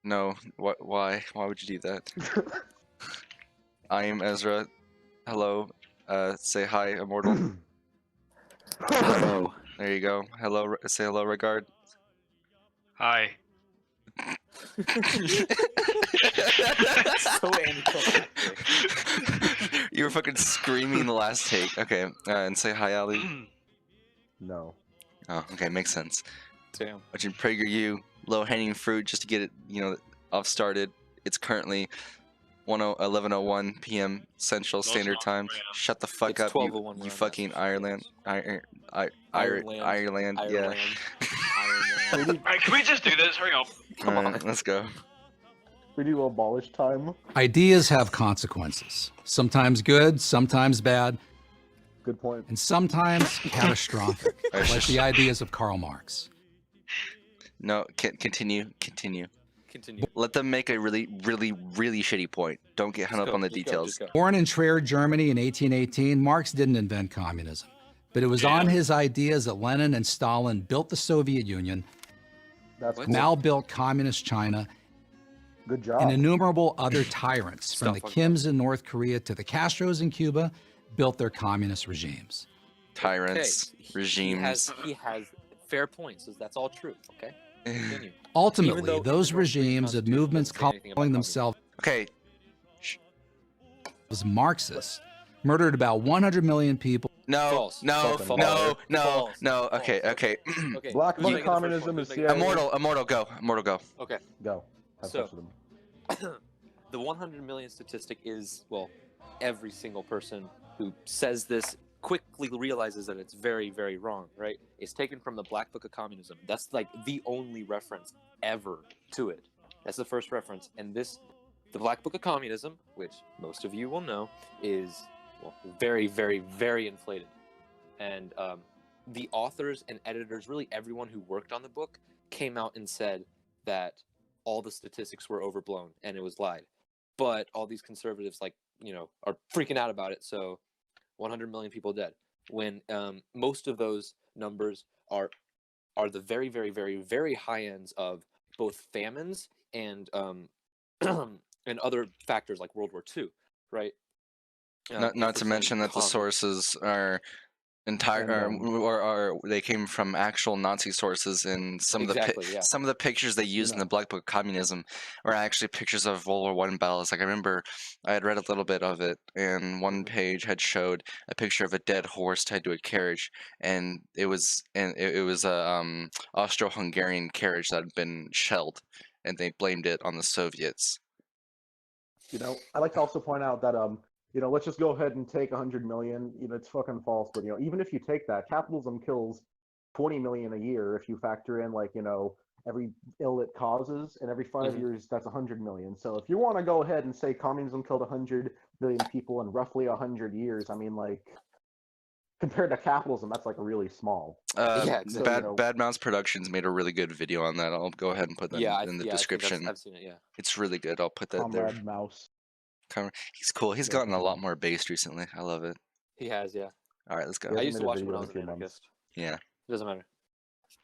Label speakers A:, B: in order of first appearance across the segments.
A: No. What? Why? Why would you do that? I am Ezra. Hello. Say hi, immortal.
B: Hello.
A: There you go. Hello. Say hello, regard.
C: Hi.
B: So anticlimactic.
A: You were fucking screaming the last take. Okay. And say hi, Ali.
D: No.
A: Oh, okay. Makes sense.
B: Damn.
A: Watching Prager U, low hanging fruit, just to get it, off started. It's currently 11:01 p.m. Central Standard Time. Shut the fuck
B: It's
A: up,
B: 12:01
A: you
B: where I'm
A: fucking
B: at.
A: Ireland. Ireland. Yeah.
C: Alright, can we just do this? Hurry up.
B: Come on.
A: Alright, let's go.
D: We do abolish time.
E: Ideas have consequences, sometimes good, sometimes bad,
D: Good point.
E: and sometimes catastrophic,
A: Alright,
E: like the ideas of Karl Marx.
A: No, continue.
B: Continue.
A: Let them make a really, really, really shitty point. Don't get hung up on the details.
E: Born in Trier, Germany in 1818, Marx didn't invent communism, but it was on his ideas that Lenin and Stalin built the Soviet Union,
D: That's cool.
E: now built communist China,
D: Good job.
E: and innumerable other tyrants, from the Kims in North Korea to the Castros in Cuba, built their communist regimes.
A: Tyrants,
B: Okay.
A: regimes.
B: He has fair points. That's all true. Okay. Continue.
E: Ultimately, those regimes and movements calling themselves
A: Okay,
E: Marxists murdered about 100 million people.
A: no,
B: False.
A: no,
B: False.
A: no, no,
B: False.
A: no. Okay,
B: False.
A: okay.
B: Okay.
D: Black
B: who's
D: money
B: making the first
D: communism
B: one?
D: is
B: Who's making the
D: CIA.
B: first
A: Immortal, go. Immortal, go.
B: one? Okay.
D: Go. Have
B: So-
D: sex with them.
B: The 100 million statistic is, well, every single person who says this quickly realizes that it's very, very wrong, right? It's taken from the Black Book of Communism. That's like the only reference ever to it. That's the first reference. And the Black Book of Communism, which most of you will know, is, well, very, very, very inflated. And the authors and editors, really everyone who worked on the book, came out and said that all the statistics were overblown and it was lied. But all these conservatives, are freaking out about it. So 100 million people dead, when most of those numbers are the very, very, very, very high ends of both famines and and other factors like World War II, right?
A: Not to mention that the sources are or they came from actual Nazi sources, and some of the pictures they used in the Black Book of Communism were actually pictures of World War I battles. Like, I remember I had read a little bit of it, and one page had showed a picture of a dead horse tied to a carriage, and it was a Austro-Hungarian carriage that had been shelled, and they blamed it on the Soviets.
D: I'd like to also point out that let's just go ahead and take 100 million. It's fucking false. But even if you take that, capitalism kills 20 million a year if you factor in every ill it causes, and every 5 years that's 100 million. So if you want to go ahead and say communism killed 100 million people in roughly 100 years, I mean, compared to capitalism, that's really small.
A: Bad Mouse Productions made a really good video on that. I'll go ahead and put that in the description.
B: I've seen it. Yeah,
A: it's really good. I'll put that there.
D: Comrade Mouse.
A: He's cool. He's gotten a lot more based recently. I love it.
B: he has. Yeah,
A: All right, let's go.
B: I used to watch him when I was an anarchist.
A: Yeah.
B: It doesn't matter.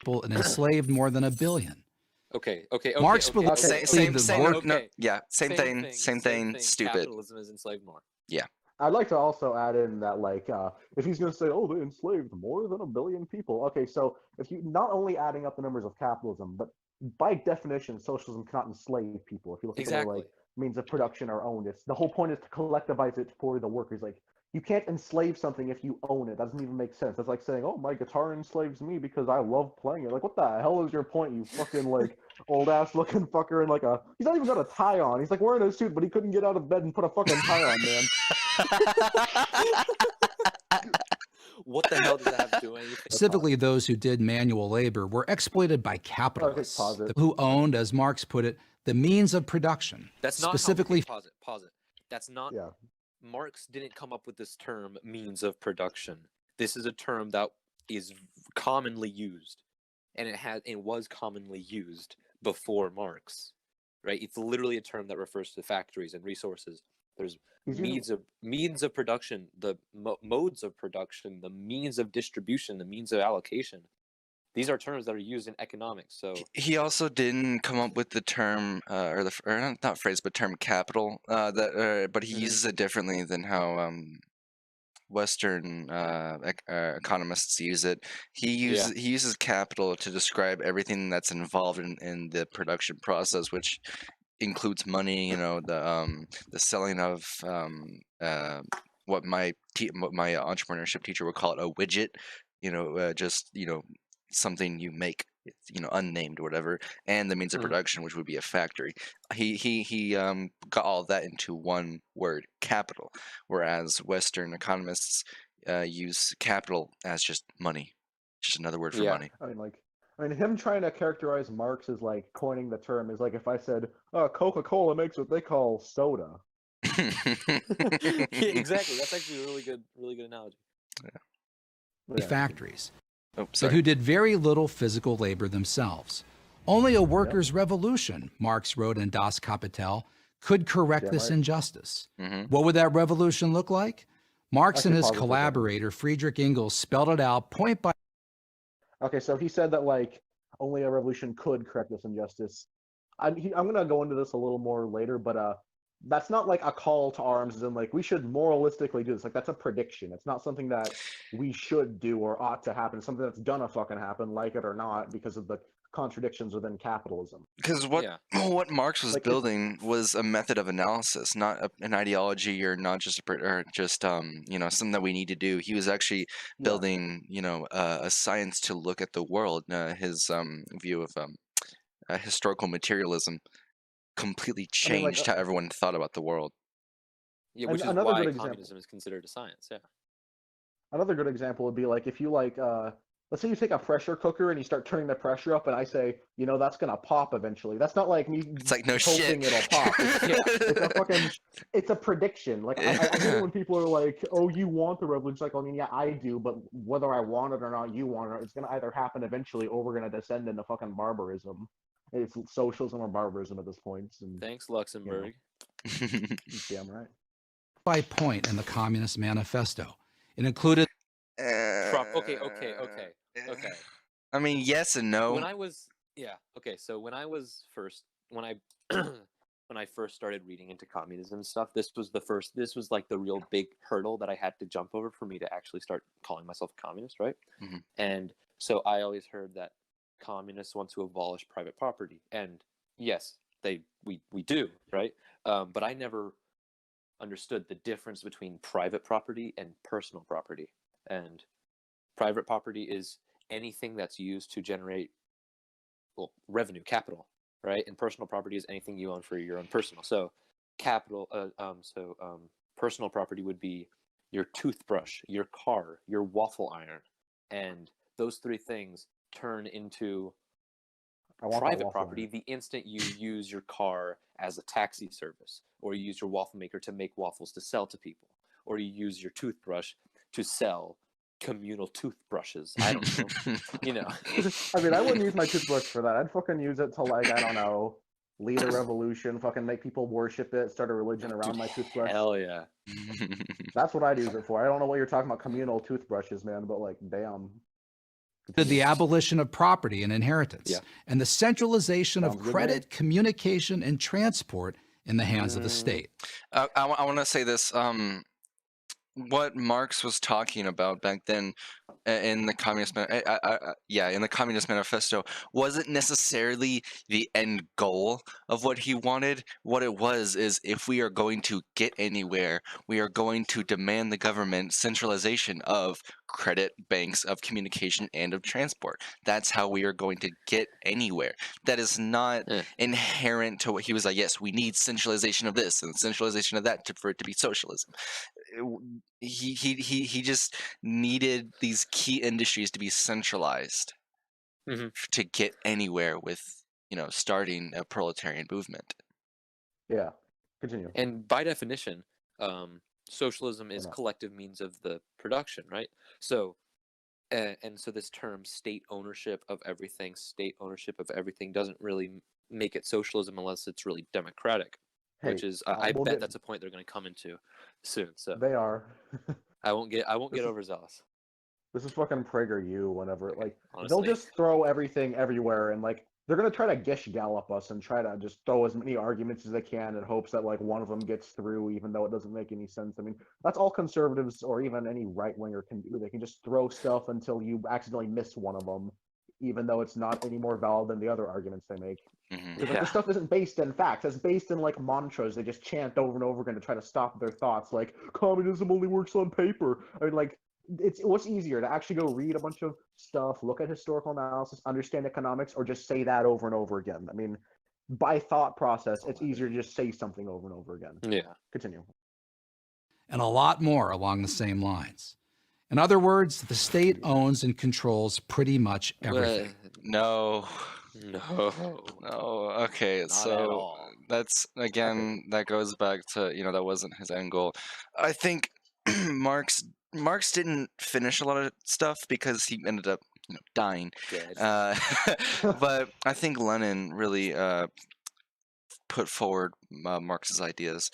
E: And enslaved more than 1 billion.
B: Okay.
E: Marx believed
A: Same
B: Same
A: thing. Stupid.
B: Capitalism is enslaved more.
A: Yeah.
D: I'd like to also add in that, if he's going to say, oh, they enslaved more than 1 billion people. Okay, so if you not only adding up the numbers of capitalism, but by definition, socialism cannot enslave people. If you look at their means of production are owned, the whole point is to collectivize it for the workers. You can't enslave something if you own it. That doesn't even make sense. That's like saying, oh, my guitar enslaves me because I love playing it. What the hell is your point, you fucking old ass looking fucker in he's not even got a tie on. He's wearing a suit, but he couldn't get out of bed and put a fucking tie on, man.
B: What the hell does that have to do with anything?
E: Specifically, those who did manual labor were exploited by capitalists who owned, as Marx put it, the means of production.
B: That's not
E: specifically.
B: Pause it. That's not.
D: Yeah.
B: Marx didn't come up with this term, means of production. This is a term that is commonly used, and it was commonly used before Marx, right? It's literally a term that refers to factories and resources. There's means of production, the modes of production, the means of distribution, the means of allocation. These are terms that are used in economics. So
A: he also didn't come up with the term or not phrase, but term capital. But he uses it differently than how Western economists use it. He uses capital to describe everything that's involved in the production process, which includes money. The selling of what my entrepreneurship teacher would call it, a widget. Just something you make, unnamed or whatever, and the means of production, which would be a factory. He got all that into one word, capital, whereas Western economists use capital as just money, just another word for money.
D: I mean, him trying to characterize Marx as like coining the term is like if I said, Coca-Cola makes what they call soda.
B: Exactly. That's actually a really good analogy.
E: Yeah. Factories, but who did very little physical labor themselves. Only a workers' revolution, Marx wrote in Das Kapital, could correct this injustice. What would that revolution look like? Marx and his collaborator, Friedrich Engels, spelled it out point by...
D: Okay, so he said that, like, only a revolution could correct this injustice. I'm going to go into this a little more later, but that's not like a call to arms, as in, like, we should moralistically do this. Like, that's a prediction. It's not something that we should do or ought to happen. It's something that's gonna fucking happen, like it or not, because of the contradictions within capitalism.
A: Because what Marx was building was a method of analysis, not an ideology, or not just something that we need to do. He was actually building a science to look at the world. His view of historical materialism completely changed how everyone thought about the world.
B: Yeah, which is why communism is considered a science. Yeah.
D: Another good example would be like if you let's say you take a pressure cooker and you start turning the pressure up, and I say, that's gonna pop eventually. That's not like me.
A: It's like, no
D: hoping
A: shit.
D: It'll pop. It's a prediction. Like I hate it when people are like, "Oh, you want the revolution?" It's like, I mean, yeah, I do, but whether I want it or not, you want it. It's gonna either happen eventually, or we're gonna descend into fucking barbarism. It's socialism or barbarism at this point. And,
B: thanks, Luxembourg.
D: Damn right.
E: By point in the Communist Manifesto, it included.
B: Okay.
A: I mean, yes and no.
B: When I first started reading into communism stuff, this was like the real big hurdle that I had to jump over for me to actually start calling myself a communist, right? And so I always heard that communists want to abolish private property, and yes, we do, right? But I never understood the difference between private property and personal property. And private property is anything that's used to generate revenue, capital, right? And personal property is anything you own for your own personal. So personal property would be your toothbrush, your car, your waffle iron, and those three things turn into private property the instant you use your car as a taxi service, or you use your waffle maker to make waffles to sell to people, or you use your toothbrush to sell communal toothbrushes. I don't know.
D: I mean, I wouldn't use my toothbrush for that. I'd fucking use it to, like, I don't know, lead a revolution, fucking make people worship it, start a religion around my toothbrush.
B: Hell yeah.
D: That's what I'd use it for. I don't know what you're talking about, communal toothbrushes, man, but, like, damn.
E: The abolition of property and inheritance, and the centralization of credit, communication, and transport in the hands of the state.
A: I want to say this. What Marx was talking about back then in the Communist Manifesto wasn't necessarily the end goal of what he wanted. What it was is, if we are going to get anywhere, we are going to demand the government centralization of credit, banks, of communication, and of transport. That's how we are going to get anywhere. That is not inherent to what he was like. Yes, we need centralization of this and centralization of that for it to be socialism. He just needed these key industries to be centralized to get anywhere with starting a proletarian movement.
D: Yeah, continue.
B: And by definition, socialism is collective means of the production, right? So and so this term state ownership of everything doesn't really make it socialism unless it's really democratic. Which is, I bet that's a point they're going to come into soon. So
D: they are.
B: I won't get overzealous.
D: This is fucking PragerU. Whenever like
B: Honestly.
D: they'll just throw everything everywhere, and like they're gonna try to Gish Gallop us and try to just throw as many arguments as they can in hopes that like one of them gets through, even though it doesn't make any sense. I mean, that's all conservatives or even any right winger can do. They can just throw stuff until you accidentally miss one of them, even though it's not any more valid than the other arguments they make. Because like, this stuff isn't based in facts. It's based in like mantras they just chant over and over again to try to stop their thoughts. Like communism only works on paper. I mean, like it's what's easier to actually go read a bunch of stuff, look at historical analysis, understand economics, or just say that over and over again. I mean, by thought process, it's easier to just say something over and over again.
B: Yeah.
D: Continue.
E: And a lot more along the same lines. In other words, the state owns and controls pretty much everything.
A: No. Okay,
B: Not
A: so
B: at all.
A: that's again that goes back to that wasn't his end goal. I think Marx didn't finish a lot of stuff because he ended up dying. But I think Lenin really put forward Marx's ideas.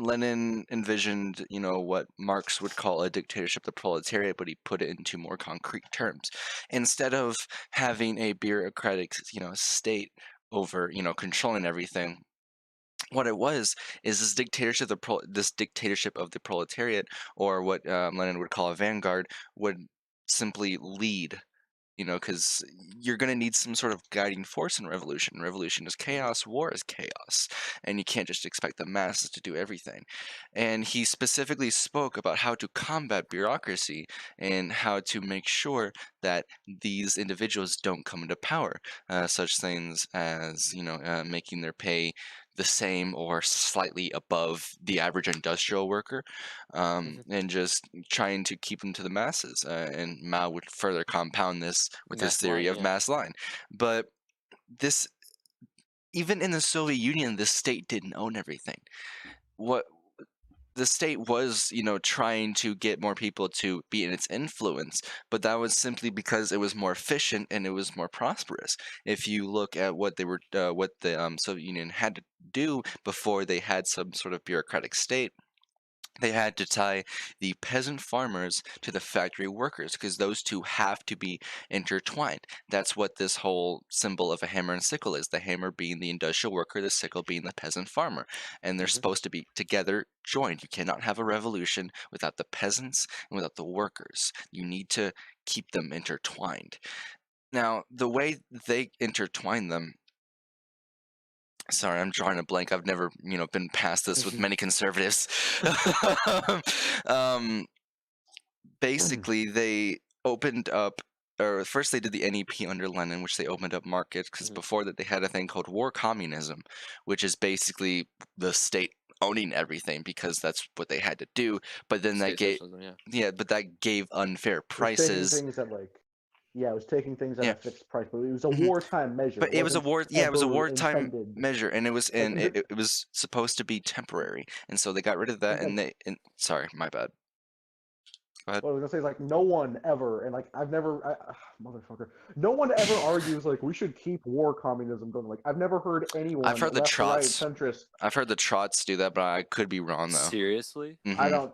A: Lenin envisioned, what Marx would call a dictatorship of the proletariat, but he put it into more concrete terms. Instead of having a bureaucratic, state over, controlling everything, what it was is this dictatorship of the proletariat, or what Lenin would call a vanguard, would simply lead. Because you're going to need some sort of guiding force in revolution. Revolution is chaos, war is chaos, and you can't just expect the masses to do everything. And he specifically spoke about how to combat bureaucracy and how to make sure that these individuals don't come into power. Such things as, making their pay the same or slightly above the average industrial worker, and just trying to keep them to the masses. And Mao would further compound this with his theory of mass line. But this, even in the Soviet Union, the state didn't own everything. What the state was, trying to get more people to be in its influence, but that was simply because it was more efficient and it was more prosperous. If you look at what they were, what the Soviet Union had to do before they had some sort of bureaucratic state, they had to tie the peasant farmers to the factory workers, because those two have to be intertwined. That's what this whole symbol of a hammer and sickle is. The hammer being the industrial worker, the sickle being the peasant farmer. And they're supposed to be together joined. You cannot have a revolution without the peasants and without the workers. You need to keep them intertwined. Now, the way they intertwine them, sorry, I'm drawing a blank. I've never, been past this with many conservatives. Basically, they opened up, or first they did the NEP under Lenin, which they opened up markets, because before that they had a thing called war communism, which is basically the state owning everything because that's what they had to do. But then that gave, but that gave unfair prices.
D: Things that it was taking things at a fixed price, but it was a wartime measure.
A: But it was a wartime measure, and it was it was supposed to be temporary, and so they got rid of that. Sorry, my bad. Go ahead.
D: What I was gonna say is like no one ever, and like motherfucker, no one ever argues like we should keep war communism going. Like I've never heard anyone.
A: I've heard the Trots.
D: Centrist.
A: I've heard the Trots do that, but I could be wrong though.
B: Seriously?
D: I don't.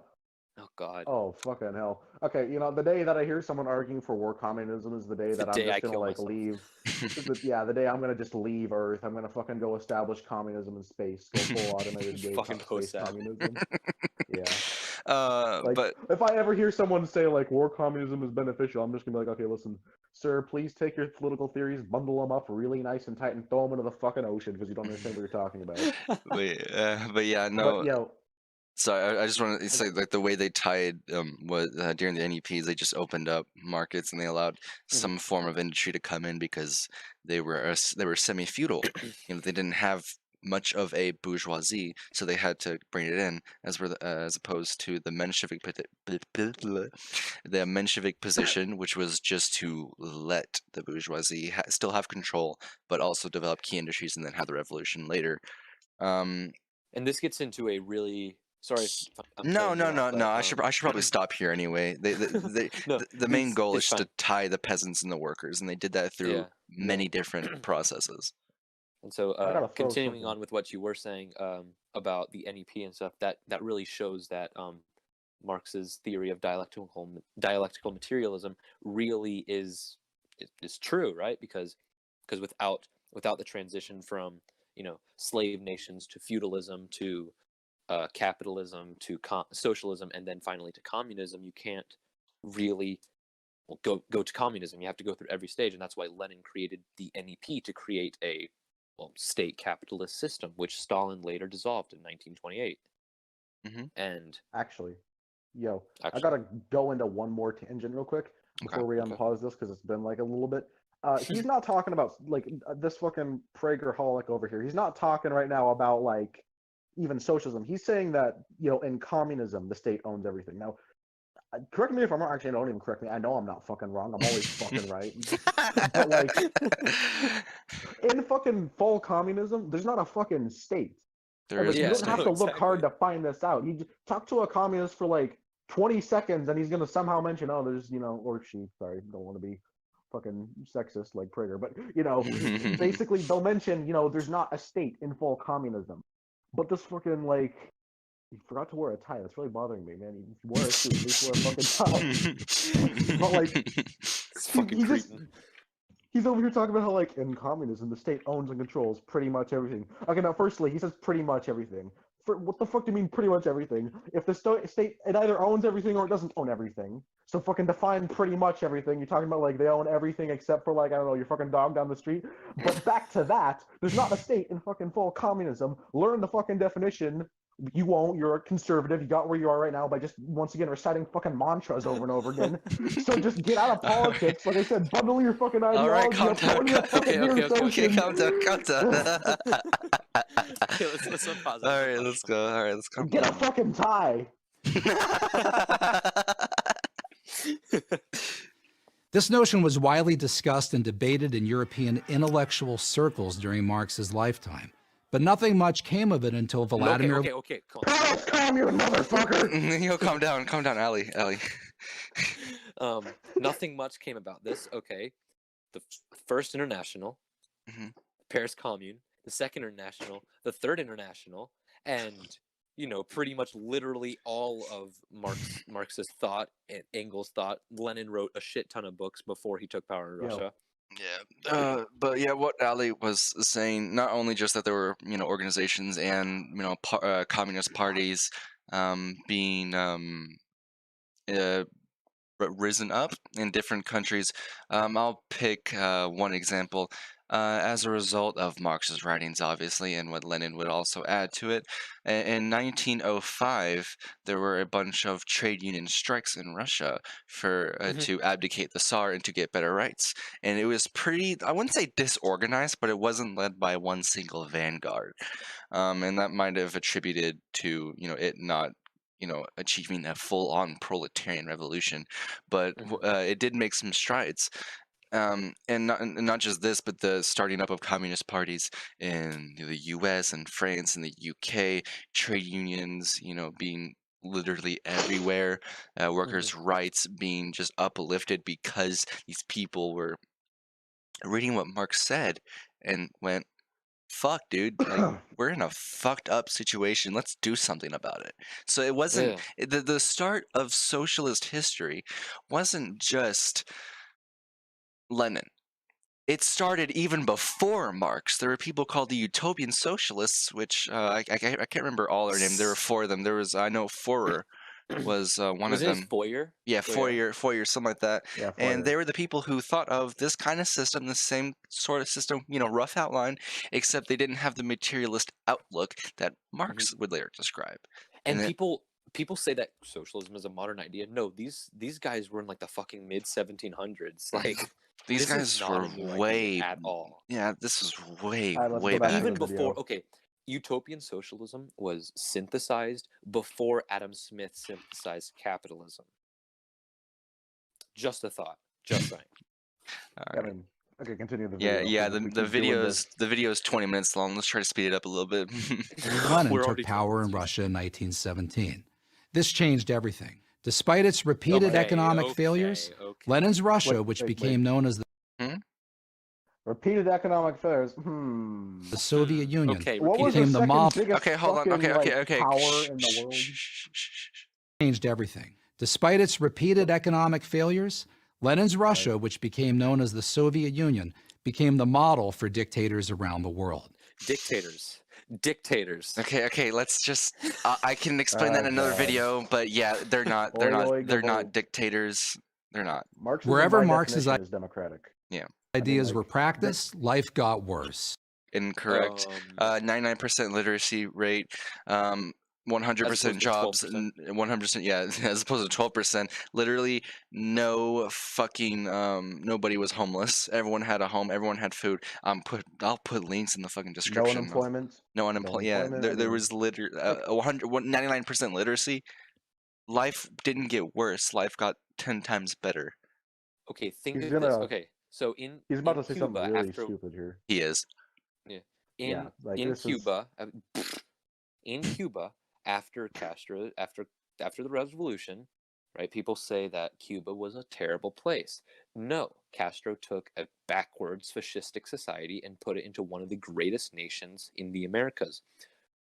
B: Oh God.
D: Oh fucking hell. Okay, the day that I hear someone arguing for war communism is the day that I'm just gonna like leave. The day I'm gonna just leave Earth. I'm gonna fucking go establish communism in space. Go full automated space communism. Yeah.
A: But
D: if I ever hear someone say like war communism is beneficial, I'm just gonna be like, okay, listen, sir, please take your political theories, bundle them up really nice and tight, and throw them into the fucking ocean because you don't understand what you're talking about.
A: But yeah, no.
D: But,
A: so I just want to say, like, the way they tied was during the NEPs, they just opened up markets and they allowed some form of industry to come in because they were semi-feudal. They didn't have much of a bourgeoisie, so they had to bring it in, as opposed to the Menshevik position, which was just to let the bourgeoisie still have control, but also develop key industries and then have the revolution later.
B: And this gets into a really
A: No. I should probably stop here anyway. The main goal is to tie the peasants and the workers, and they did that through many different processes.
B: And so, continuing on with what you were saying about the NEP and stuff, that really shows that Marx's theory of dialectical materialism really is true, right? Because without the transition from, slave nations to feudalism to capitalism to socialism and then finally to communism, you can't really go to communism. You have to go through every stage, and that's why Lenin created the NEP to create a state capitalist system, which Stalin later dissolved in 1928. And
D: actually, I gotta go into one more tangent real quick before we unpause this, because it's been like a little bit. He's not talking about like this fucking Prager holic over here. He's not talking right now about like even socialism. He's saying that in communism the state owns everything. Now, correct me if I'm wrong. Actually, don't even correct me. I know I'm not fucking wrong. I'm always fucking right. But like in fucking full communism, there's not a fucking state. You don't have to look hard to find this out. You just talk to a communist for like 20 seconds, and he's gonna somehow mention, oh, there's or she. Sorry, don't want to be fucking sexist like Prager, but basically they'll mention, there's not a state in full communism. But this fucking like, he forgot to wear a tie. That's really bothering me, man. He wore a suit, at least wear a fucking tie. But like, he's over here talking about how like in communism the state owns and controls pretty much everything. Okay, now firstly he says pretty much everything. What the fuck do you mean pretty much everything? If the state, it either owns everything or it doesn't own everything. So fucking define pretty much everything. You're talking about like they own everything except for like, I don't know, your fucking dog down the street. But back to that, there's not a state in fucking full communism. Learn the fucking definition. You won't. You're a conservative. You got where you are right now by just once again reciting fucking mantras over and over again. So just get out of politics. Like I said, bundle your fucking ideology.
A: All right, calm down. Okay, calm down.
B: Okay, let's unpause.
A: All right, let's go. All right, let's calm
D: down. Get a fucking tie.
E: This notion was widely discussed and debated in European intellectual circles during Marx's lifetime. But nothing much came of it until Vladimir...
B: Okay, calm
D: you motherfucker!
A: Yo, calm down, Ali.
B: Nothing much came about this. Okay, the First International, Paris Commune, the Second International, the Third International, and pretty much literally all of Marxist thought and Engels' thought. Lenin wrote a shit ton of books before he took power in Russia.
A: Yeah, but yeah, what Ali was saying, not only just that there were organizations and communist parties being risen up in different countries. I'll pick one example. As a result of Marx's writings, obviously, and what Lenin would also add to it, in 1905, there were a bunch of trade union strikes in Russia for to abdicate the Tsar and to get better rights. And it was pretty, I wouldn't say disorganized, but it wasn't led by one single vanguard. And that might have attributed to, it not achieving a full-on proletarian revolution, but it did make some strides. And not just this, but the starting up of communist parties in the U.S. and France and the U.K., trade unions, being literally everywhere, workers' rights being just uplifted because these people were reading what Marx said and went, fuck, dude, like, we're in a fucked up situation. Let's do something about it. So it wasn't the start of socialist history wasn't just Lenin. It started even before Marx. There were people called the Utopian Socialists, which I can't remember all their names. There were four of them. There was, I know, Forer was one of them.
B: Foyer?
A: Yeah, Foyer, something like that.
D: Yeah,
A: and they were the people who thought of this kind of system, the same sort of system, rough outline, except they didn't have the materialist outlook that Marx would later describe.
B: And people say that socialism is a modern idea. No, these guys were in like the fucking mid 1700s. Like
A: these guys were way
B: at all.
A: Yeah, this was way
D: back.
A: back.
B: Even before. Okay, utopian socialism was synthesized before Adam Smith synthesized capitalism. Just a thought. Just saying.
D: I mean, okay, continue the video.
A: Yeah. The video is 20 minutes long. Let's try to speed it up a little bit.
E: Lenin took power in Russia in 1917. This changed everything. Despite its repeated economic failures, Lenin's Russia, which became known as the
D: repeated economic failures.
E: The Soviet Union
D: what was
E: became the model.
D: Okay,
A: hold on. Okay.
D: Power in the world?
E: changed everything. Despite its repeated economic failures, Lenin's Russia, which became known as the Soviet Union, became the model for dictators around the world.
B: Dictators.
A: Okay, let's just I can explain that in another video, but yeah, they're not dictators. They're not.
D: Marxism,
E: wherever
D: by
E: Marx's
D: definition, is democratic.
A: Yeah.
E: ideas were practiced, life got worse.
A: Incorrect. 99% literacy rate, 100% jobs, 100%, yeah, as opposed to 12%. Literally, no fucking nobody was homeless. Everyone had a home. Everyone had food. I'll put links in the fucking description.
D: No unemployment.
A: No unemployment. Yeah, there was literally 99% literacy. Life didn't get worse. Life got 10 times better.
B: Okay, think of this. Okay, so
D: he's about to say something really stupid here.
A: He is.
B: Yeah. In Cuba, after Castro, after the revolution, right? People say that Cuba was a terrible place. No, Castro took a backwards fascistic society and put it into one of the greatest nations in the Americas.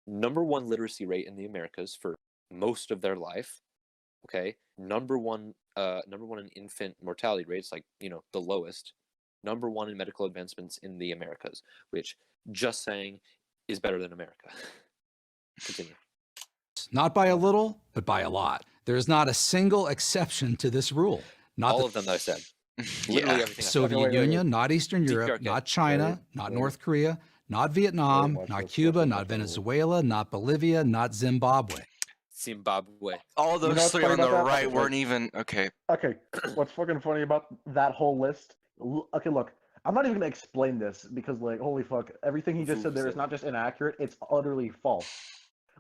B: #1 literacy rate in the Americas for most of their life. Okay, number one in infant mortality rates, like, you know, the lowest. #1 in medical advancements in the Americas, which, just saying, is better than America. Continue.
E: Not by a little, but by a lot. There is not a single exception to this rule. Not
B: all of them that I said. Literally everything.
E: Soviet Union, not Eastern Europe, not China, not North Korea, not Vietnam, not Cuba, not Venezuela, not Bolivia, not Zimbabwe.
A: All those three on the right weren't even okay.
D: Okay, what's fucking funny about that whole list? Okay, look, I'm not even gonna explain this because, like, holy fuck, everything he just said there is not just inaccurate; it's utterly false.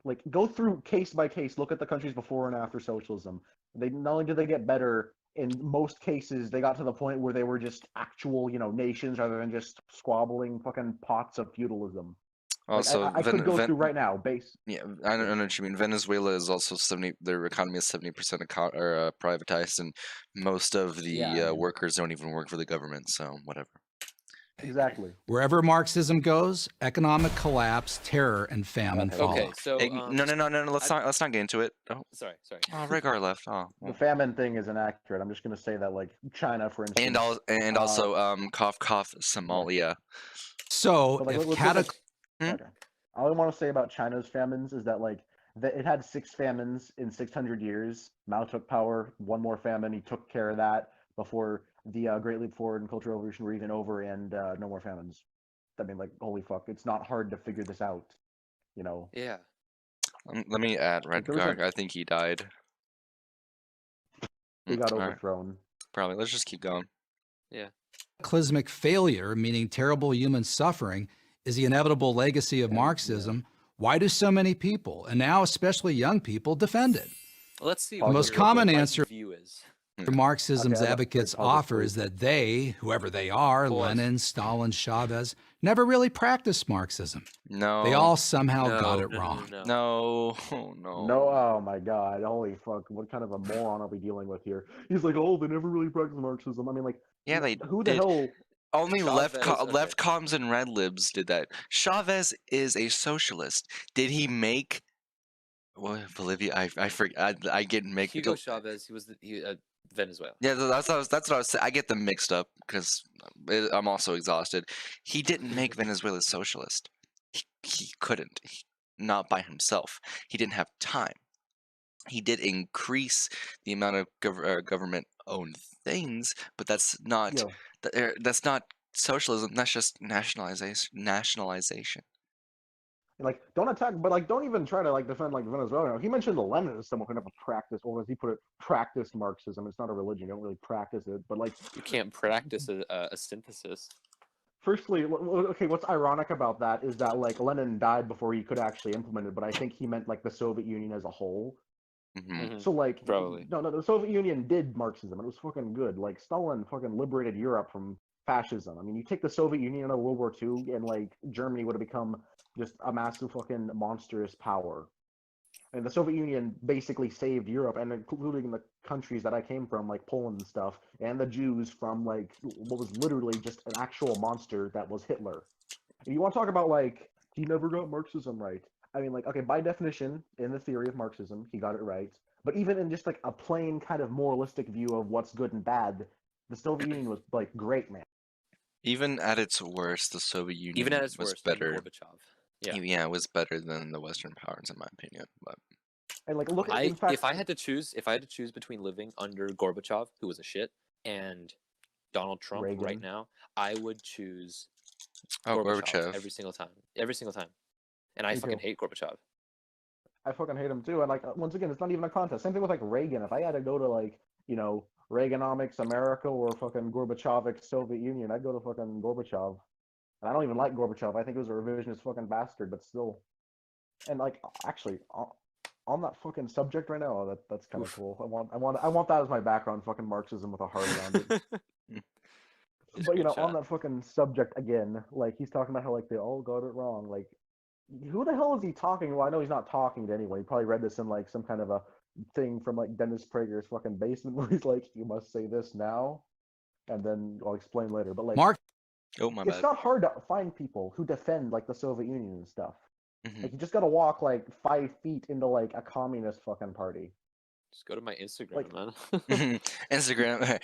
D: Like, go through case by case, look at the countries before and after socialism. They not only did they get better, in most cases they got to the point where they were just actual, you know, nations rather than just squabbling fucking pots of feudalism.
A: Also,
D: like, I could go through right now.
A: Yeah, I don't know what you mean. Venezuela is also 70. Their economy is 70% privatized, and most of the workers don't even work for the government. So whatever.
D: Exactly.
E: Wherever Marxism goes, economic collapse, terror, and famine follow.
B: Okay, so
A: no. Let's not get into it. Oh,
B: sorry.
A: Oh, Rhaegar left. Oh,
D: well. The famine thing is inaccurate. I'm just gonna say that, like, China, for instance,
A: and also cough Somalia.
E: So
D: like,
E: if
D: okay. All I want to say about China's famines is that, like, it had 6 famines in 600 years. Mao took power, one more famine, he took care of that before the Great Leap Forward and Cultural Revolution were even over, and no more famines. I mean, like, holy fuck, it's not hard to figure this out, you know?
B: Yeah.
A: Let me add Rhaegar. I think he died.
D: He got overthrown.
A: Right. Probably. Let's just keep going.
B: Yeah.
E: Cataclysmic failure, meaning terrible human suffering, is the inevitable legacy of Marxism. Why do so many people, and now especially young people, defend it?
B: Let's see.
E: The most common answer
B: is.
E: Marxism's advocates offer is that they, whoever they are, Lenin, Stalin, Chavez, never really practiced Marxism.
A: No.
E: They all somehow got it wrong.
A: No.
D: Oh my god, holy fuck, what kind of a moron are we dealing with here? He's like, oh, they never really practiced Marxism. I mean, like,
A: yeah, they
D: who the hell...
A: Only left comms and red libs did that. Chavez is a socialist. Did he make Bolivia? I forget. I get mixed.
B: Hugo Chavez. He was Venezuela.
A: Yeah, that's what I was saying. I get them mixed up because I'm also exhausted. He didn't make Venezuela socialist. He couldn't. Not by himself. He didn't have time. He did increase the amount of government-owned things, but that's not that's not socialism. That's just nationalization.
D: Like, don't attack, but, like, don't even try to, like, defend, like, Venezuela. He mentioned Lenin as someone who never practiced, or as he put it, practiced Marxism. It's not a religion. You don't really practice it, but, like,
B: you can't practice a synthesis.
D: Firstly, okay, what's ironic about that is that, like, Lenin died before he could actually implement it, but I think he meant, like, the Soviet Union as a whole.
A: Mm-hmm.
D: So, like,
B: probably
D: no, the Soviet Union did Marxism. It was fucking good. Like, Stalin fucking liberated Europe from fascism. I mean, you take the Soviet Union out of World War II, and, like, Germany would have become just a massive fucking monstrous power. And the Soviet Union basically saved Europe, and including the countries that I came from, like Poland and stuff, and the Jews from, like, what was literally just an actual monster that was Hitler. And you want to talk about, like, he never got Marxism right. I mean, like, okay, by definition, in the theory of Marxism, he got it right. But even in just like a plain kind of moralistic view of what's good and bad, the Soviet Union was like great, man.
A: Even at its worst, the Soviet Union
B: Even at its
A: was
B: worst,
A: better.
B: Gorbachev.
A: Yeah. Yeah, it was better than the Western powers, in my opinion. But
D: and like, look, in fact,
B: if I had to choose between living under Gorbachev, who was a shit, and Donald Trump
D: Reagan.
B: right now, I would choose Gorbachev every single time. Every single time. And I fucking hate Gorbachev.
D: I fucking hate him too. And like, once again, it's not even a contest. Same thing with like Reagan. If I had to go to like, you know, Reaganomics America or fucking Gorbachevic Soviet Union, I'd go to fucking Gorbachev. And I don't even like Gorbachev. I think he was a revisionist fucking bastard, but still. And like, actually, on that fucking subject right now, that's kind of cool. I want that as my background, fucking Marxism with a heart around it. But you know, on that fucking subject again, like he's talking about how like they all got it wrong. Like, who the hell is he talking? Well, I know he's not talking to anyone. He probably read this in like some kind of a thing from like Dennis Prager's fucking basement where he's like, "You must say this now," and then I'll explain later. But like,
E: Mark,
D: it's not hard to find people who defend like the Soviet Union and stuff.
A: Mm-hmm.
D: Like, you just gotta walk like 5 feet into like a communist fucking party.
B: Just go to my Instagram,
D: Like,
B: man.
A: Instagram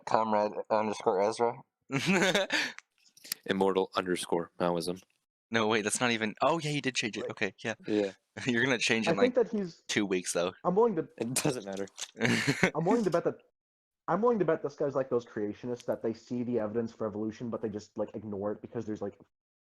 A: comrade _ Ezra.
B: Immortal _ Maoism.
A: No, wait, that's not even. Oh, yeah, you did change it. Okay, yeah.
B: Yeah.
A: You're gonna change it in like 2 weeks, though.
D: I'm willing to.
B: It doesn't matter.
D: I'm willing to bet that. I'm willing to bet this guy's like those creationists that they see the evidence for evolution, but they just like ignore it because there's like,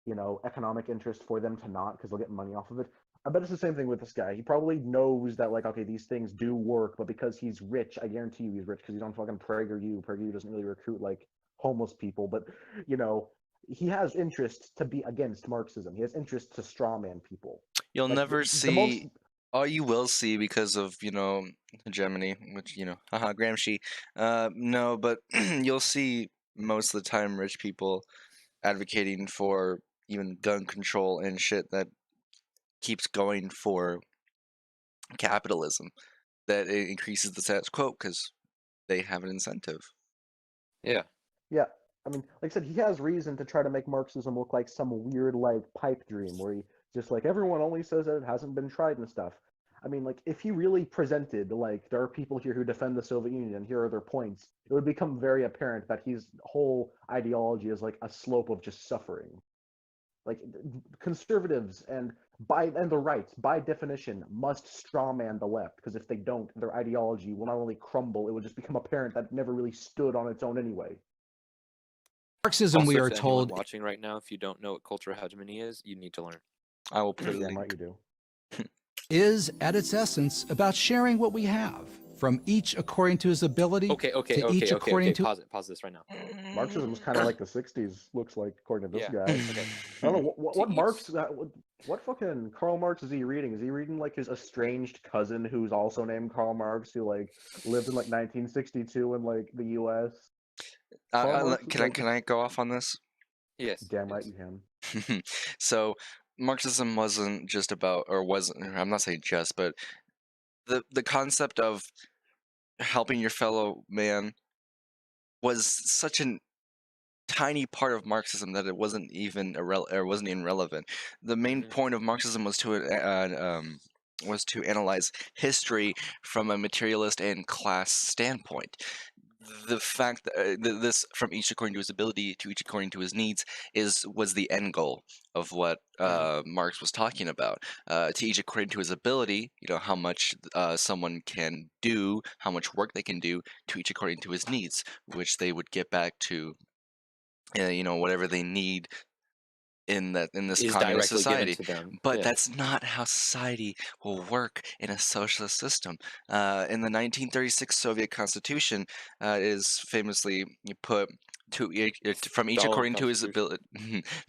D: you know, economic interest for them to not, because they'll get money off of it. I bet it's the same thing with this guy. He probably knows that like, okay, these things do work, but because he's rich, I guarantee you he's rich because he's on fucking PragerU. PragerU doesn't really recruit like homeless people, but you know, he has interest to be against Marxism. He has interest to strawman people.
A: You'll like, never see. Oh, you will see because of, you know, hegemony, which, you know, haha, Gramsci. No, but you'll see most of the time rich people advocating for even gun control and shit that keeps going for capitalism, that it increases the status quo because they have an incentive.
B: Yeah.
D: Yeah. I mean, like I said, he has reason to try to make Marxism look like some weird, like, pipe dream where he just, like, everyone only says that it hasn't been tried and stuff. I mean, like, if he really presented, like, there are people here who defend the Soviet Union and here are their points, it would become very apparent that his whole ideology is, like, a slope of just suffering. Like, conservatives and the right, by definition, must strawman the left, because if they don't, their ideology will not only crumble, it will just become apparent that it never really stood on its own anyway.
E: Marxism,
B: also,
E: we are told.
B: Watching right now, if you don't know what cultural hegemony is, you need to learn.
A: I will put a link.
D: Right, you do.
E: Is at its essence about sharing what we have, from each according to his ability.
B: Okay. Pause this right now.
D: Marxism is kind of like the '60s. Looks like, according to this guy. Okay. I don't know what Marx. What fucking Karl Marx is he reading? Is he reading like his estranged cousin who's also named Karl Marx, who like lived in like 1962 in like the U.S.?
A: Can I go off on this?
B: Yes.
D: Damn right you can.
A: So Marxism wasn't just about, or wasn't, I'm not saying just, but the concept of helping your fellow man was such a tiny part of Marxism that it wasn't even relevant. The main point of Marxism was to analyze history from a materialist and class standpoint. The fact that this, from each according to his ability to each according to his needs, was the end goal of what Marx was talking about. To each according to his ability, you know, how much someone can do, how much work they can do. To each according to his needs, which they would get back to, you know, whatever they need in this communist society. But that's not how society will work in a socialist system. In the 1936 Soviet Constitution, is famously put from each according to his ability.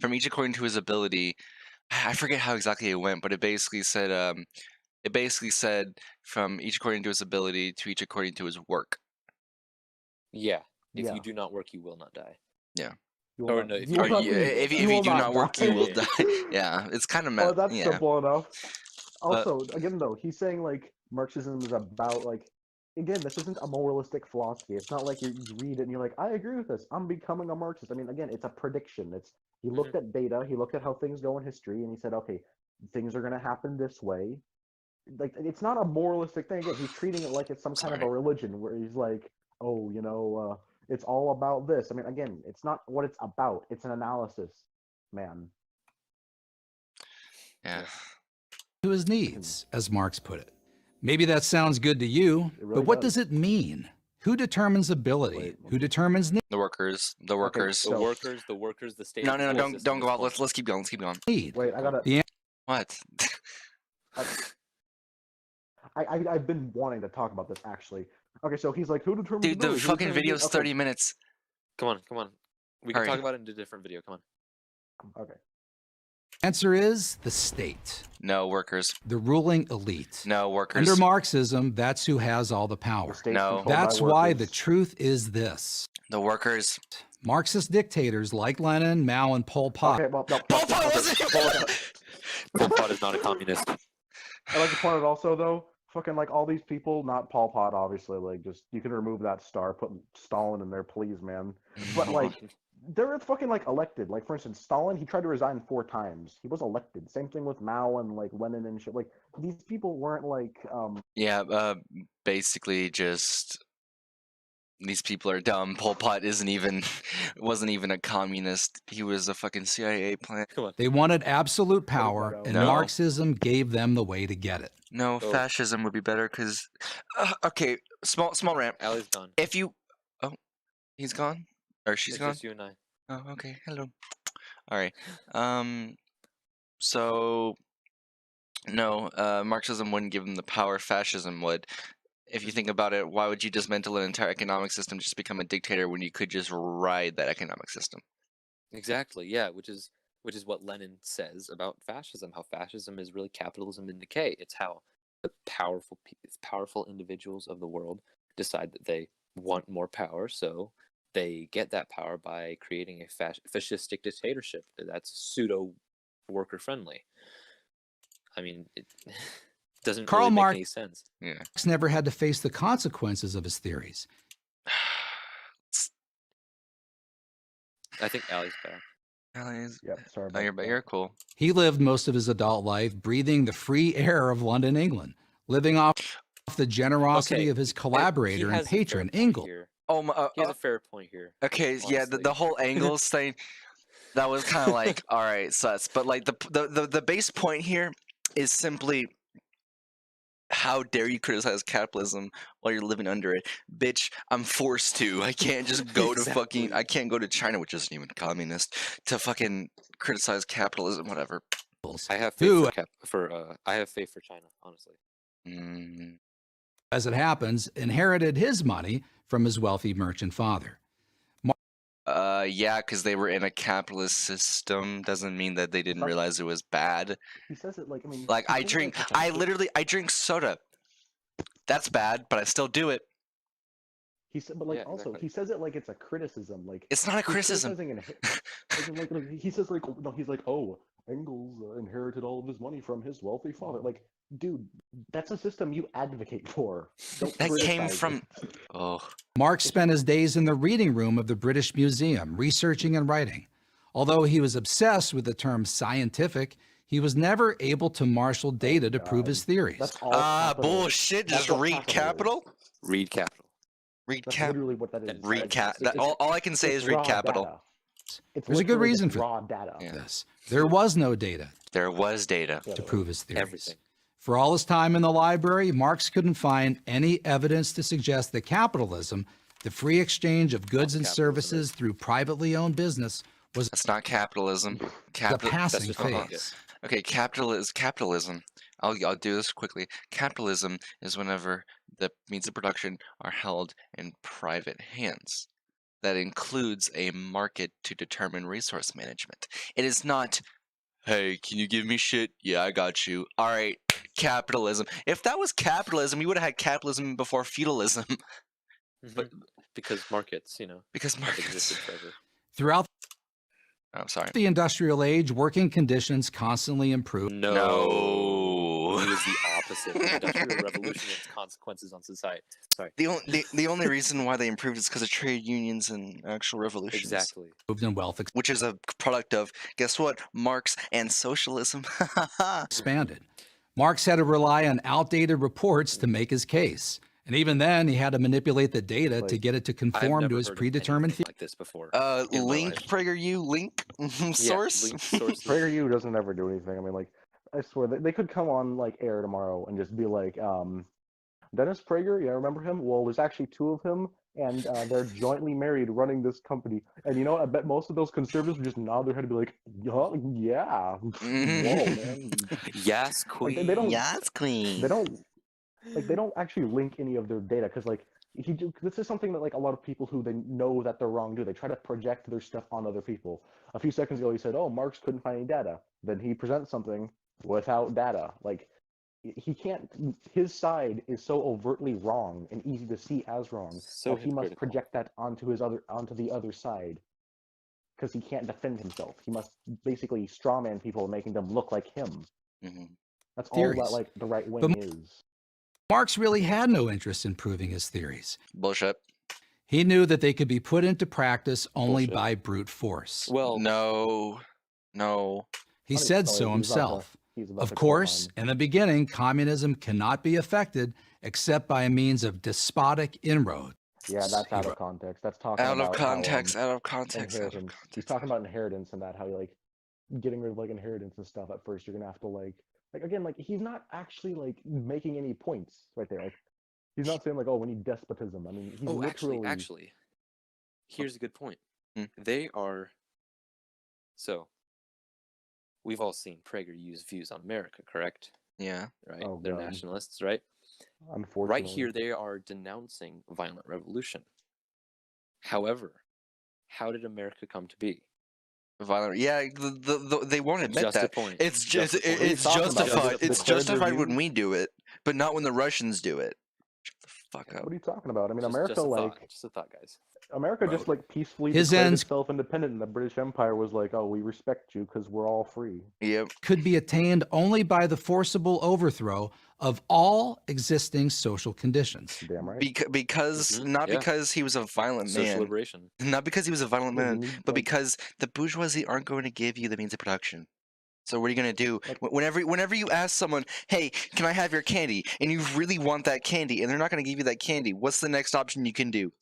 A: From each according to his ability. I forget how exactly it went, but it basically said from each according to his ability to each according to his work.
B: Yeah. If you do not work, you will not die.
A: Yeah.
B: If
A: you do not work, you will die. Yeah, it's kind of
D: well, that's simple enough. Also, again, though, he's saying like Marxism is about like, again, this isn't a moralistic philosophy. It's not like you read it and you're like, I agree with this. I'm becoming a Marxist. I mean, again, it's a prediction. He looked at data. He looked at how things go in history, and he said, okay, things are going to happen this way. Like, it's not a moralistic thing. Again, he's treating it like it's some kind of a religion where he's like, oh, it's all about this. I mean, again, it's not what it's about. It's an analysis, man.
A: Yeah.
E: To his needs, as Marx put it. Maybe that sounds good to you, really but what does it mean? Who determines ability? Who determines need?
A: The workers. The workers.
B: Okay, the workers, the state.
A: No, don't go out. Let's keep going.
E: Need.
D: Wait, I gotta.
A: What?
D: I've been wanting to talk about this actually. Okay, so he's like, who determines?
A: Dude, the fucking video's 30 minutes.
B: Come on. We can talk about it in a different video. Come on.
D: Okay.
E: Answer is the state.
A: No, workers.
E: The ruling elite.
A: No, workers.
E: Under Marxism, that's who has all the power.
A: No.
E: That's why the truth is this.
A: The workers.
E: Marxist dictators like Lenin, Mao, and Pol Pot.
D: Okay, well, no,
A: Pol Pot wasn't.
B: Pol Pot is not a communist.
D: I like to point out also though, fucking like all these people, not Pol Pot obviously, like just you can remove that star, put Stalin in there, please, man. But like they're fucking like elected. Like for instance, Stalin, he tried to resign 4 times. He was elected. Same thing with Mao and like Lenin and shit. Like these people weren't like
A: Yeah, basically just these people are dumb. Pol Pot wasn't even a communist. He was a fucking CIA plant.
E: They wanted absolute power, and Marxism gave them the way to get it.
A: No, fascism would be better because. Okay, small rant.
B: Allie's gone.
A: If you, he's gone, or she's gone.
B: Just you and I.
A: Oh, okay. Hello. All right. So, no, Marxism wouldn't give them the power. Fascism would. If you think about it, why would you dismantle an entire economic system just become a dictator when you could just ride that economic system?
B: Exactly. Yeah, which is what Lenin says about fascism. How fascism is really capitalism in decay. It's how the powerful individuals of the world decide that they want more power, so they get that power by creating a fascistic dictatorship that's pseudo worker friendly. I mean, it doesn't
E: Karl
B: really
E: Marx
B: make any sense.
A: Yeah.
E: Marx never had to face the consequences of his theories.
B: I think Allie's back.
A: Allie's.
D: Yep, sorry about
A: that. You're cool.
E: He lived most of his adult life breathing the free air of London, England, living off the generosity of his collaborator and patron, Engels.
B: He has a fair point here.
A: Okay, honestly. Yeah, the whole Engels thing, that was kind of like, all right, sus. But like the base point here is simply, how dare you criticize capitalism while you're living under it? Bitch, I'm forced to. I can't just go to I can't go to China, which isn't even communist, to fucking criticize capitalism, whatever.
B: I have faith I have faith for China, honestly.
E: As it happens, inherited his money from his wealthy merchant father.
A: Yeah, because they were in a capitalist system doesn't mean that they didn't realize it was bad.
D: He says it like, I mean,
A: like I drink soda. That's bad, but I still do it.
D: He said, but like he says it like it's a criticism. Like
A: it's not a criticism.
D: He says like no, he's like, oh, Engels inherited all of his money from his wealthy father. Like, dude, that's a system you advocate for.
A: That came from. Oh.
E: Marx spent his days in the reading room of the British Museum, researching and writing. Although he was obsessed with the term scientific, he was never able to marshal data to prove his theories.
A: Bullshit. Just read Capital?
B: Read Capital.
A: Read
D: That's
A: Capital.
D: literally what that is.
A: Read Capital. All I can say is read Capital.
E: There's a good reason for
D: raw data.
E: this. There was no data.
A: There was data
E: to prove his theories.
B: Everything.
E: For all his time in the library, Marx couldn't find any evidence to suggest that capitalism, the free exchange of goods and services through privately owned business, was
A: That's not capitalism.
E: the passing phase.
A: Okay, capitalism. I'll do this quickly. Capitalism is whenever the means of production are held in private hands. That includes a market to determine resource management. It is not, hey, can you give me shit? Yeah, I got you. All right, capitalism. If that was capitalism, you would have had capitalism before feudalism.
B: But because markets,
A: because markets
B: existed forever.
E: Throughout
A: the
E: industrial age, working conditions constantly improved.
B: No. It was the opposite of the Industrial Revolution and its consequences on society. Sorry.
A: The only reason why they improved is because of trade unions and actual revolutions.
B: Exactly.
E: Moved in wealth,
A: which is a product of, guess what? Marx and socialism.
E: expanded. Marx had to rely on outdated reports to make his case. And even then, he had to manipulate the data to get it to conform to his predetermined
B: like this before.
A: Link PragerU link source.
B: Link sources.
D: PragerU doesn't ever do anything. I mean, like, I swear they could come on like air tomorrow and just be like, Dennis Prager, yeah, remember him? Well, there's actually two of him, and they're jointly married, running this company. And you know, I bet most of those conservatives would just nod their head and be like, yeah, whoa, man.
B: Yes, queen.
D: Like, they don't.
A: Yes, queen.
D: They don't actually link any of their data because, like, this is something that, like, a lot of people who they know that they're wrong do. They try to project their stuff on other people. A few seconds ago, he said, "Oh, Marx couldn't find any data." Then he presents something without data. Like, he can't. His side is so overtly wrong and easy to see as wrong. So he must project that onto the other side, because he can't defend himself. He must basically strawman people, making them look like him.
A: Mm-hmm.
D: That's all that, like, the right wing is.
E: Marx really had no interest in proving his theories.
A: Bullshit.
E: He knew that they could be put into practice only by brute force.
B: Well,
A: no.
E: He said so himself. Of course, in the beginning, communism cannot be effected except by a means of despotic inroad.
D: Yeah, that's out of context. That's talking
A: out
D: about
A: of context.
D: Inheritance. He's talking about inheritance and that, how you, like, getting rid of, like, inheritance and stuff. At first, you're gonna have to, like again, like, he's not actually, like, making any points right there. Like, he's not saying, like, oh, we need despotism. I mean, he's literally.
B: Actually, here's a good point. They are. So, we've all seen Prager use views on America, correct?
A: Yeah.
B: Right.
D: Oh,
B: They're
D: God.
B: nationalists, right?
D: Unfortunately.
B: Right here, they are denouncing violent revolution. However, how did America come to be?
A: Violent. Yeah, they won't admit
B: Just a
A: that.
B: point.
A: It's
B: Just a point.
A: it's justified. It's justified when
D: review?
A: we do it, but not when the Russians do it. Shut the fuck up.
D: What are you talking about? I mean,
B: Just
D: America,
B: a
D: like,
B: thought. Just a thought, guys.
D: America just, like, peacefully
E: His
D: declared
E: ends-
D: itself independent, and the British Empire was like, oh, we respect you because we're all free.
A: Yep.
E: Could be attained only by the forcible overthrow of all existing social conditions.
D: Damn right.
A: Because because he was a violent
B: Social
A: man.
B: liberation.
A: Not because he was a violent
D: Yeah,
A: man, but because the bourgeoisie aren't going to give you the means of production. So what are you going to do? Whenever you ask someone, hey, can I have your candy? And you really want that candy, and they're not going to give you that candy, what's the next option you can do?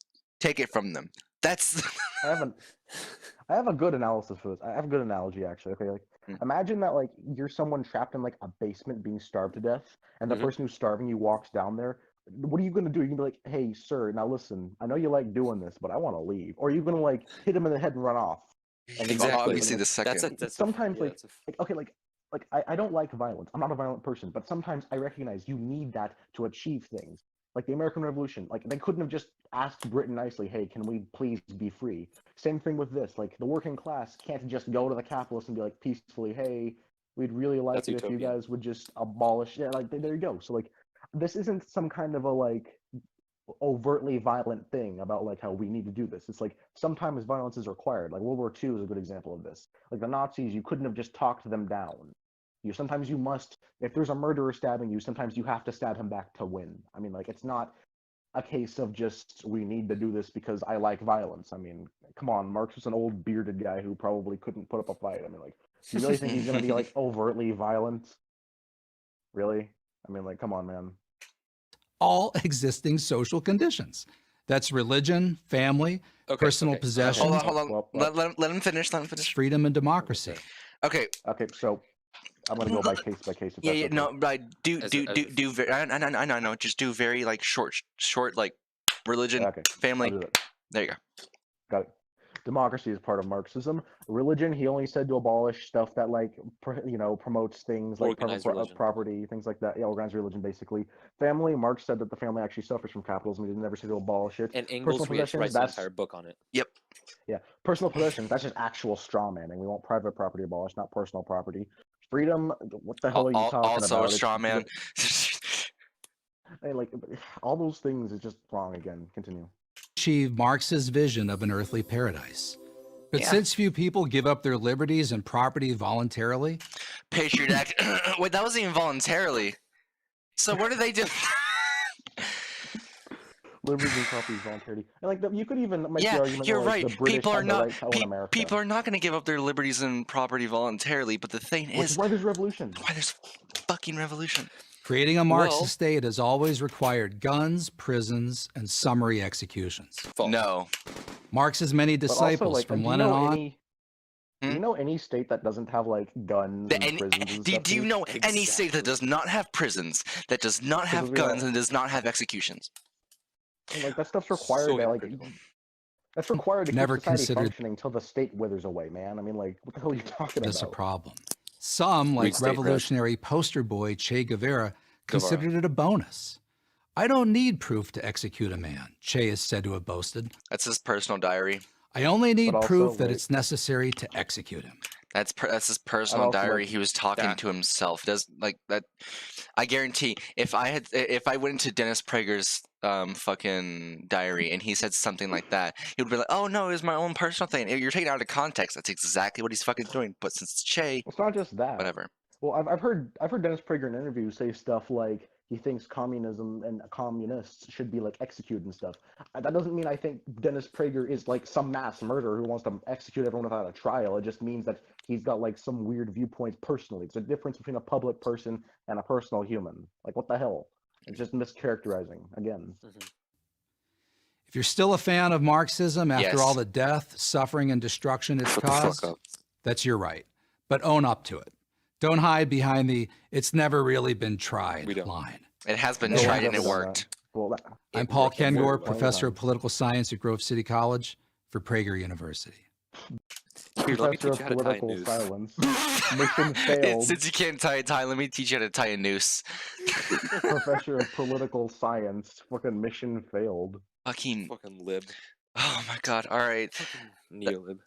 A: Take it from them. That's...
D: I have a good analysis for this. I have a good analogy, actually. Okay, like, imagine that, like, you're someone trapped in, like, a basement being starved to death, and the person who's starving you walks down there. What are you going to do? You're going to be like, hey, sir, now listen, I know you like doing this, but I want to leave. Or are you going to, like, hit him in the head and run off? And
A: Obviously the second.
D: Sometimes, I don't like violence. I'm not a violent person, but sometimes I recognize you need that to achieve things. Like the American Revolution, like, they couldn't have just asked Britain nicely, hey, can we please be free? Same thing with this. Like, the working class can't just go to the capitalists and be like, peacefully, hey, we'd really like it if you guys would just abolish. Yeah, like, there you go. So, like, this isn't some kind of a, like, overtly violent thing about, like, how we need to do this. It's like sometimes violence is required. Like World War II is a good example of this. Like the Nazis, you couldn't have just talked them down. Sometimes you must, if there's a murderer stabbing you, sometimes you have to stab him back to win. I mean, like, it's not a case of just, we need to do this because I like violence. I mean, come on, Marx was an old bearded guy who probably couldn't put up a fight. I mean, like, do you really think he's going to be, like, overtly violent? Really? I mean, like, come on, man.
E: All existing social conditions. That's religion, family, personal possessions.
A: Hold on. Let him finish.
E: Freedom and democracy.
A: Okay,
D: so I'm gonna go by case.
A: Yeah, no, right. Do very. I know. Just do very, like, short, like, religion, family. There you go.
D: Got it. Democracy is part of Marxism. Religion, he only said to abolish stuff that, like, promotes things like property, things like that. Yeah, organized religion, basically. Family, Marx said that the family actually suffers from capitalism. He didn't ever say to abolish it.
B: And Engels writes an entire book on it.
A: Yep.
D: Yeah, personal possessions, that's just actual straw manning. We want private property abolished, not personal property. Freedom, what the hell are you talking about?
A: Also a straw man.
D: Hey, like, all those things is just wrong again. Continue.
E: Achieve Marx's vision of an earthly paradise. But since few people give up their liberties and property voluntarily...
A: Patriot Act. Wait, that wasn't even voluntarily. So what do they do?
D: Liberties and property is voluntarily. And like you could even make
A: yeah,
D: the argument
A: you're
D: that, like,
A: right.
D: the British
A: People are
D: had the
A: not
D: right to own America.
A: people are not going to give up their liberties and property voluntarily. But the thing
D: Which is why there's revolution.
A: Why there's fucking revolution.
E: Creating a Marxist state has always required guns, prisons, and summary executions.
A: No.
E: Marx's many disciples
D: also, like,
E: from Lenin on.
D: Do you know any state that doesn't have like guns and prisons and stuff?
A: Do you know any state that does not have prisons, that does not have guns, and does not have executions?
D: And, like, that stuff's required. That's required to keep society functioning until the state withers away, man. I mean, like, what the hell are you talking about?
E: That's a problem. Some, like revolutionary poster boy Che Guevara, considered it a bonus. I don't need proof to execute a man, Che is said to have boasted.
A: That's his personal diary.
E: I only need proof that it's necessary to execute him.
A: That's his personal diary. He was talking to himself. Does like that? I guarantee if I went into Dennis Prager's fucking diary and he said something like that, he would be like, "Oh no, it was my own personal thing. You're taking it out of context. That's exactly what he's fucking doing." But since it's Che,
D: it's not just that.
A: Whatever.
D: Well, I've heard Dennis Prager in interviews say stuff like he thinks communism and communists should be like executed and stuff. That doesn't mean I think Dennis Prager is like some mass murderer who wants to execute everyone without a trial. It just means that he's got like some weird viewpoints personally. It's a difference between a public person and a personal human. Like, what the hell? It's just mischaracterizing again.
E: If you're still a fan of Marxism after all the death, suffering, and destruction it's caused, that's your right. But own up to it. Don't hide behind the "it's never really been tried" line.
A: It has been tried and it worked.
E: I'm Paul Kengor, professor of political science at Grove City College for Prager University.
D: Professor of political silence. Mission failed.
A: Since you can't tie a tie, let me teach you how to tie a noose.
D: Professor of political science. Fucking mission failed.
A: Fucking
B: lib.
A: Oh my god! All right,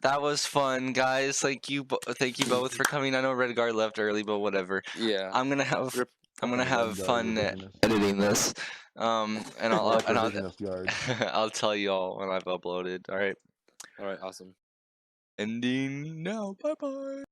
A: that was fun, guys. Thank you both for coming. I know Redgar left early, but whatever.
B: Yeah,
A: I'm gonna have fun editing this. And I'll tell you all when I've uploaded. All right.
B: All right. Awesome.
A: Ending now. Bye bye.